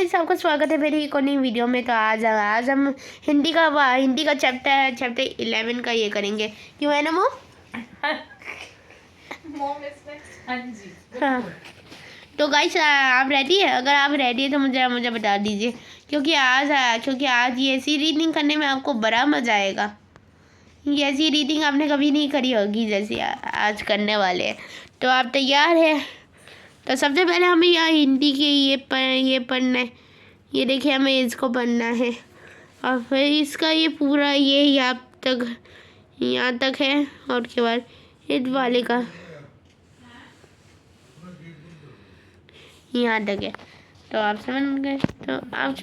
Guys, आपका स्वागत है मेरी एक और नई वीडियो में। तो आज हम हिंदी का चैप्टर 11 का ये करेंगे। क्यों है ना मोम? हाँ जी। हाँ, तो गाइस आप रेडी है? अगर आप रेडी है तो मुझे बता दीजिए, क्योंकि आज ये ऐसी रीडिंग करने में आपको बड़ा मज़ा आएगा। ये ऐसी रीडिंग आपने कभी नहीं करी होगी जैसी आज करने वाले हैं। तो आप तैयार है? तो सबसे पहले हमें यहाँ हिंदी के ये पढ़ना है। ये देखिए, हमें इसको पढ़ना है और फिर इसका ये पूरा ये यहाँ तक है और उसके बाद इस वाले का यहाँ तक है। तो आप समझ गए। तो आप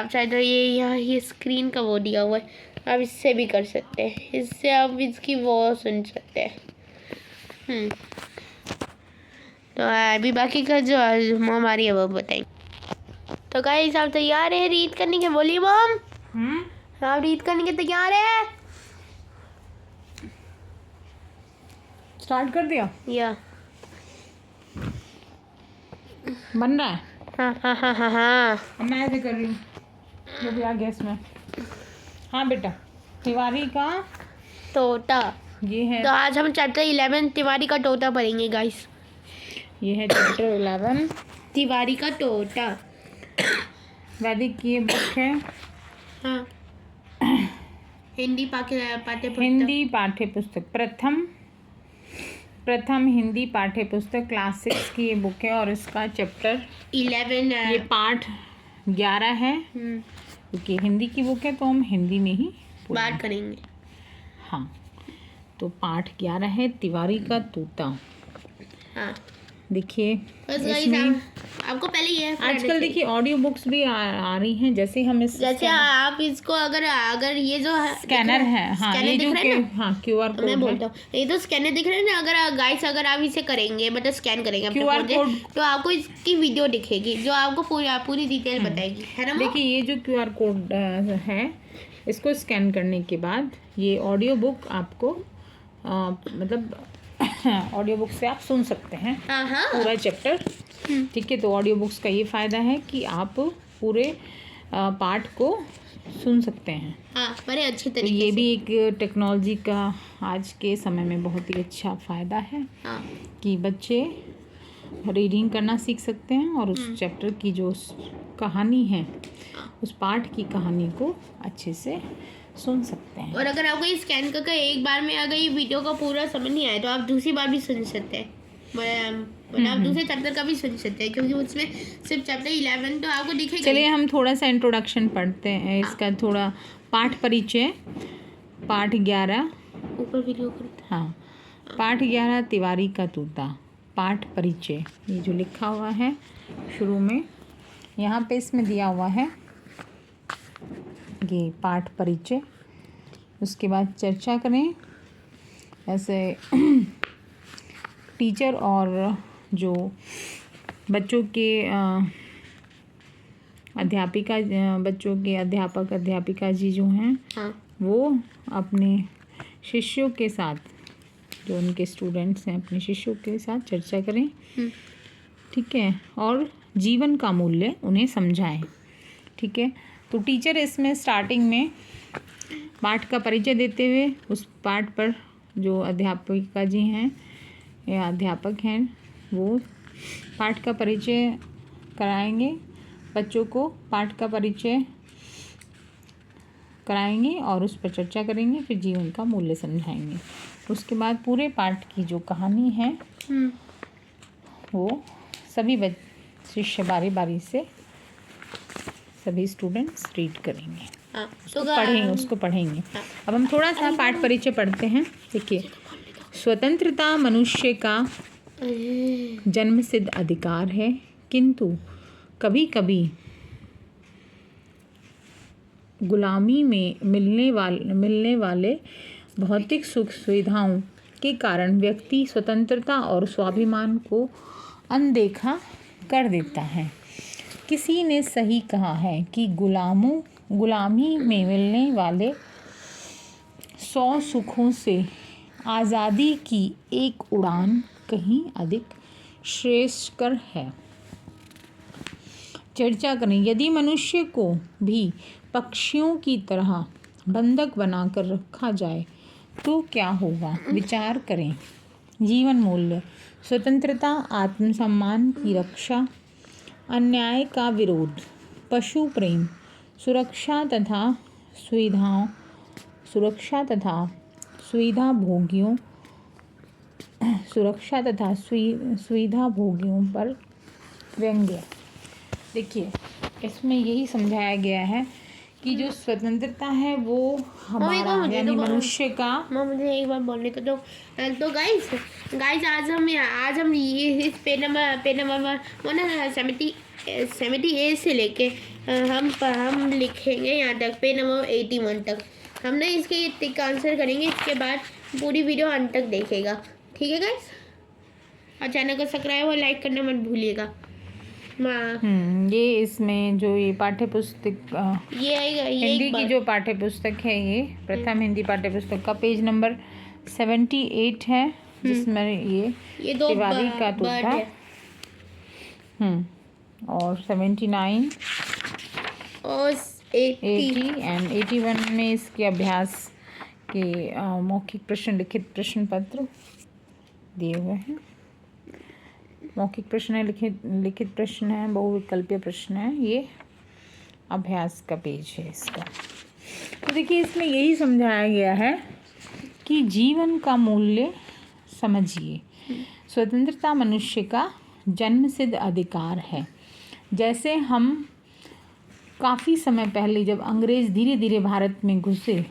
चाहे तो ये स्क्रीन का वो दिया हुआ है, आप इससे भी कर सकते हैं। इससे आप इसकी वो सुन सकते हैं। तो अभी बाकी का जो मॉम आ रही है वो बताएंगे। तो गाइस, आप तैयार है रीड करने के? बोलिए मॉम। आप रीड करने के तैयार है? स्टार्ट कर दिया या बन रहा है। हाँ। मैं ऐसे कर रही हूँ जो भी आ गया इसमें। हाँ बेटा, तिवारी का तोता। ये है। तो आज हम चैप्टर 11 तिवारी का तोता पढ़ेंगे गाइस। ये है चैप्टर 11 तिवारी का तोता। वैदिक की ये बुक है। हाँ, हिंदी पाठ्य हिंदी पाठ्य पुस्तक प्रथम हिंदी पाठ्य पुस्तक क्लास 6 की ये बुक है और इसका चैप्टर 11 ये पाठ 11 है। क्योंकि हिंदी की बुक है तो हम हिंदी में ही बात करेंगे। हाँ, तो पाठ 11 है तिवारी का तोता। हाँ, देखिए इसमें आपको पहले ये आजकल देखिए ऑडियो बुक्स भी आ रही हैं। जैसे हम जैसे आप इसको अगर ये जो स्कैनर है, हाँ ये जो QR कोड मैं बोलता हूँ, ये तो स्कैनर दिख रहा है ना। अगर आप इसे करेंगे, मतलब स्कैन करेंगे QR कोड, तो आपको इसकी वीडियो दिखेगी जो आपको पूरी डिटेल बताएगी, है ना। देखिए ये जो QR कोड है, इसको स्कैन करने के बाद ये ऑडियो बुक आपको मतलब ऑडियो बुक से आप सुन सकते हैं पूरा चैप्टर। ठीक है, तो ऑडियो बुक्स का ये फ़ायदा है कि आप पूरे पाठ को सुन सकते हैं। हाँ, बड़े अच्छे तरीके तो ये भी एक टेक्नोलॉजी का आज के समय में बहुत ही अच्छा फ़ायदा है। हाँ, कि बच्चे रीडिंग करना सीख सकते हैं और उस चैप्टर की जो कहानी है, उस पाठ की कहानी को अच्छे से सुन सकते हैं। और अगर आपको ये स्कैन करके एक बार में अगर ये वीडियो का पूरा समझ नहीं आया तो आप दूसरी बार भी सुन सकते हैं। मतलब आप दूसरे चैप्टर का भी सुन सकते हैं, क्योंकि उसमें सिर्फ चैप्टर 11 तो आपको दिखेगा। चलिए हम थोड़ा सा इंट्रोडक्शन पढ़ते हैं इसका। थोड़ा पाठ परिचय। पाठ 11 ऊपर वीडियो करते। हाँ, पाठ 11 तिवारी का तोता। पाठ परिचय ये जो लिखा हुआ है शुरू में, यहाँ पे इसमें दिया हुआ है ये पाठ परिचय। उसके बाद चर्चा करें। ऐसे टीचर और जो बच्चों के अध्यापिका जी जो हैं, हाँ, वो अपने शिष्यों के साथ, जो उनके स्टूडेंट्स हैं, अपने शिष्यों के साथ चर्चा करें। ठीक है, और जीवन का मूल्य उन्हें समझाएं। ठीक है, तो टीचर इसमें स्टार्टिंग में पाठ का परिचय देते हुए उस पाठ पर जो अध्यापिका जी हैं या अध्यापक हैं, वो पाठ का परिचय कराएंगे। बच्चों को पाठ का परिचय कराएंगे और उस पर चर्चा करेंगे, फिर जीवन का मूल्य समझाएंगे। उसके बाद पूरे पाठ की जो कहानी है वो सभी शिष्य बारी बारी से सभी स्टूडेंट्स रीड करेंगे। उसको पढ़ेंगे। अब हम थोड़ा सा पाठ परिचय पढ़ते हैं। देखिए, स्वतंत्रता मनुष्य का जन्मसिद्ध अधिकार है, किंतु कभी कभी गुलामी में मिलने वाले भौतिक सुख सुविधाओं के कारण व्यक्ति स्वतंत्रता और स्वाभिमान को अनदेखा कर देता है। किसी ने सही कहा है कि गुलामी में मिलने वाले 100 सुखों से आज़ादी की एक उड़ान कहीं अधिक श्रेयस्कर है। चर्चा करें। यदि मनुष्य को भी पक्षियों की तरह बंधक बनाकर रखा जाए तो क्या होगा, विचार करें। जीवन मूल्य, स्वतंत्रता, आत्मसम्मान की रक्षा, अन्याय का विरोध, पशु प्रेम, सुरक्षा तथा सुविधा भोगियों पर व्यंग्य। देखिए, इसमें यही समझाया गया है कि जो स्वतंत्रता है वो हमारा यानी मनुष्य का। मुझे एक बार बोलने तो गाइस आज हम ये इस पेज नंबर वो ना 78 से लेके हम लिखेंगे यहाँ तक, पेज नंबर 81 तक। हम ना इसके टिक आंसर करेंगे, इसके बाद पूरी वीडियो अंत तक देखेगा, ठीक है गाइस। और चैनल को सब्सक्राइब और लाइक करना मत भूलिएगा। ये इसमें जो ये पाठ्य पुस्तक ये हिंदी की जो पाठ्य पुस्तक है, ये प्रथम हिंदी पाठ्य पुस्तक का पेज नंबर 78 है, जिसमें ये तिवारी का टूटा और 79 और 80 एंड 81 में इसके अभ्यास के मौखिक प्रश्न, लिखित प्रश्न पत्र दिए हुए हैं। मौखिक प्रश्न है, लिखित प्रश्न है, बहुविकल्पीय प्रश्न है। ये अभ्यास का पेज है इसका। तो देखिए, इसमें यही समझाया गया है कि जीवन का मूल्य समझिए। स्वतंत्रता मनुष्य का जन्मसिद्ध अधिकार है। जैसे हम काफ़ी समय पहले जब अंग्रेज़ धीरे धीरे भारत में घुसे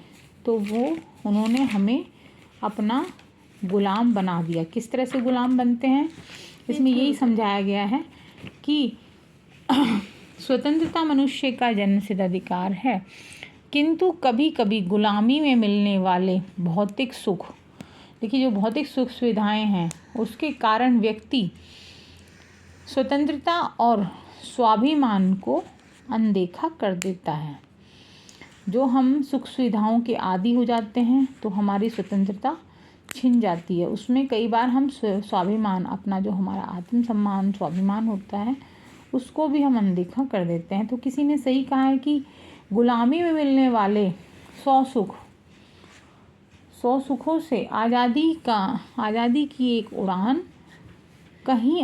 तो उन्होंने हमें अपना गुलाम बना दिया। किस तरह से गुलाम बनते हैं, इसमें यही समझाया गया है कि स्वतंत्रता मनुष्य का जन्मसिद्ध अधिकार है, किंतु कभी कभी गुलामी में मिलने वाले भौतिक सुख, देखिए जो भौतिक सुख सुविधाएं हैं, उसके कारण व्यक्ति स्वतंत्रता और स्वाभिमान को अनदेखा कर देता है। जो हम सुख सुविधाओं के आदी हो जाते हैं तो हमारी स्वतंत्रता छिन जाती है। उसमें कई बार हम स्वाभिमान, अपना जो हमारा आत्मसम्मान, स्वाभिमान होता है, उसको भी हम अनदेखा कर देते हैं। तो किसी ने सही कहा है कि गुलामी में मिलने वाले 100 सुखों से आज़ादी की एक उड़ान कहीं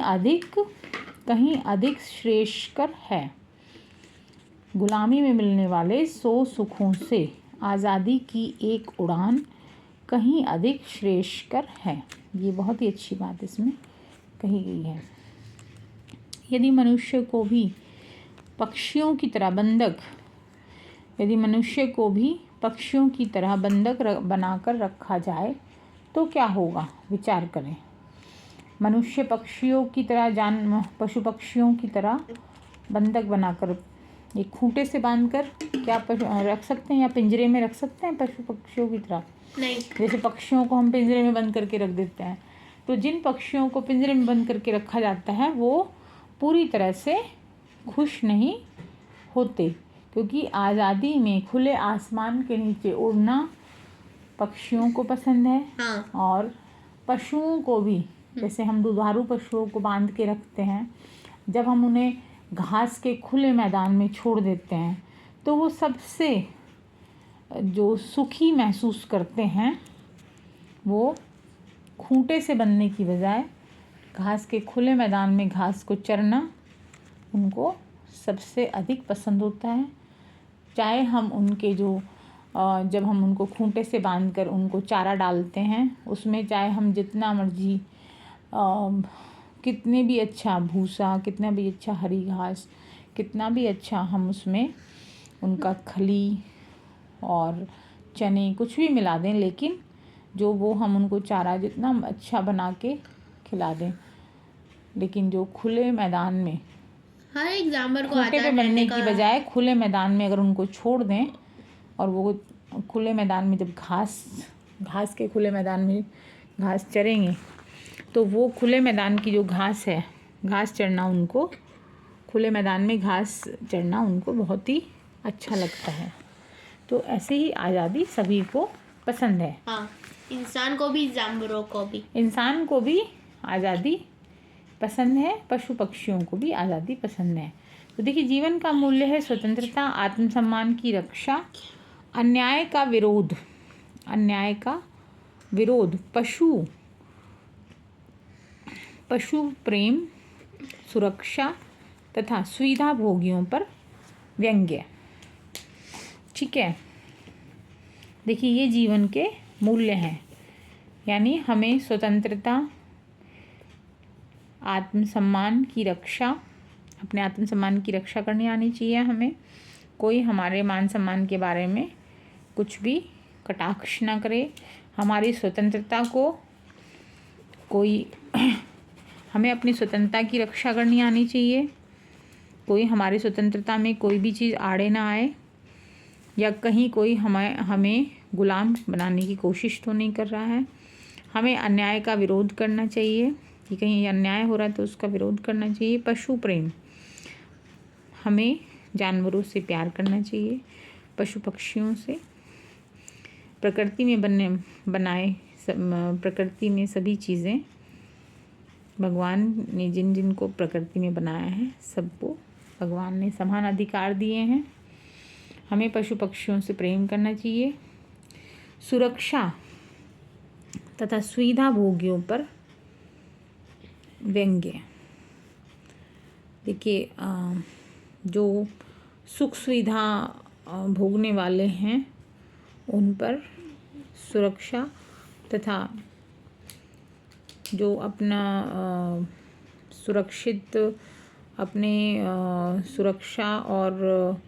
अधिक श्रेष्ठकर है। गुलामी में मिलने वाले 100 सुखों से आज़ादी की एक उड़ान कहीं अधिक श्रेष्ठकर है। ये बहुत ही अच्छी बात इसमें कही गई है। यदि मनुष्य को भी पक्षियों की तरह बंधक बनाकर रखा जाए तो क्या होगा, विचार करें। मनुष्य पशु पक्षियों की तरह बंधक बनाकर एक खूंटे से बांधकर क्या रख सकते हैं या पिंजरे में रख सकते हैं पशु पक्षियों की तरह? नहीं। जैसे पक्षियों को हम पिंजरे में बंद करके रख देते हैं, तो जिन पक्षियों को पिंजरे में बंद करके रखा जाता है वो पूरी तरह से खुश नहीं होते, क्योंकि आज़ादी में खुले आसमान के नीचे उड़ना पक्षियों को पसंद है। हाँ। और पशुओं को भी, जैसे हम दुधारू पशुओं को बांध के रखते हैं, जब हम उन्हें घास के खुले मैदान में छोड़ देते हैं तो वो सबसे जो सुखी महसूस करते हैं वो खूंटे से बंधने की बजाय घास के खुले मैदान में घास को चरना उनको सबसे अधिक पसंद होता है। चाहे हम उनके जब हम उनको खूंटे से बांधकर उनको चारा डालते हैं, उसमें चाहे हम जितना मर्जी कितने भी अच्छा भूसा, कितना भी अच्छा हरी घास, कितना भी अच्छा हम उसमें उनका खली और चने कुछ भी मिला दें, लेकिन जो वो हम उनको चारा जितना अच्छा बना के खिला दें, लेकिन जो खुले मैदान में हर एक जानवर को खूंटे पे बनने की बजाय खुले मैदान में अगर उनको छोड़ दें और वो खुले मैदान में जब घास के खुले मैदान में घास चरेंगे तो वो खुले मैदान की जो घास है, घास चरना उनको, खुले मैदान में घास चरना उनको बहुत ही अच्छा लगता है। तो ऐसे ही आज़ादी सभी को पसंद है। हाँ, इंसान को भी, जानवरों को भी। इंसान को भी आज़ादी पसंद है, पशु पक्षियों को भी आज़ादी पसंद है। तो देखिए, जीवन का मूल्य है स्वतंत्रता, आत्मसम्मान की रक्षा, अन्याय का विरोध, पशु प्रेम, सुरक्षा तथा सुविधा भोगियों पर व्यंग्य। ठीक है, देखिए ये जीवन के मूल्य हैं, यानी हमें स्वतंत्रता, आत्मसम्मान की रक्षा, अपने आत्मसम्मान की रक्षा करनी आनी चाहिए हमें। कोई हमारे मान सम्मान के बारे में कुछ भी कटाक्ष ना करे। हमारी स्वतंत्रता को हमें अपनी स्वतंत्रता की रक्षा करनी आनी चाहिए। कोई हमारी स्वतंत्रता में कोई भी चीज़ आड़े ना आए, या कहीं कोई हमें गुलाम बनाने की कोशिश तो नहीं कर रहा है। हमें अन्याय का विरोध करना चाहिए कि कहीं अन्याय हो रहा है तो उसका विरोध करना चाहिए। पशु प्रेम, हमें जानवरों से प्यार करना चाहिए, पशु पक्षियों से। प्रकृति में प्रकृति में सभी चीज़ें, भगवान ने जिन जिन को प्रकृति में बनाया है सबको भगवान ने समान अधिकार दिए हैं। हमें पशु पक्षियों से प्रेम करना चाहिए। सुरक्षा तथा सुविधा भोगियों पर व्यंग्य। देखिए, जो सुख सुविधा भोगने वाले हैं उन पर सुरक्षा, तथा जो अपना सुरक्षा और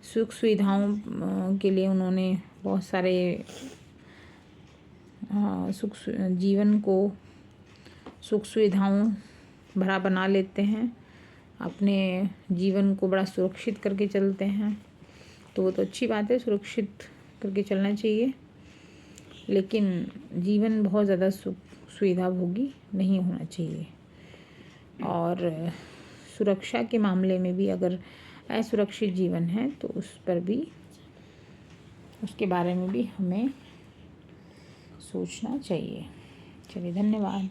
सुख सुविधाओं के लिए उन्होंने बहुत सारे जीवन को सुख सुविधाओं भरा बना लेते हैं, अपने जीवन को बड़ा सुरक्षित करके चलते हैं। तो वो तो अच्छी बात है, सुरक्षित करके चलना चाहिए, लेकिन जीवन बहुत ज़्यादा सुख सुविधा भोगी नहीं होना चाहिए। और सुरक्षा के मामले में भी अगर असुरक्षित जीवन है तो उस पर भी, उसके बारे में भी हमें सोचना चाहिए। चलिए, धन्यवाद।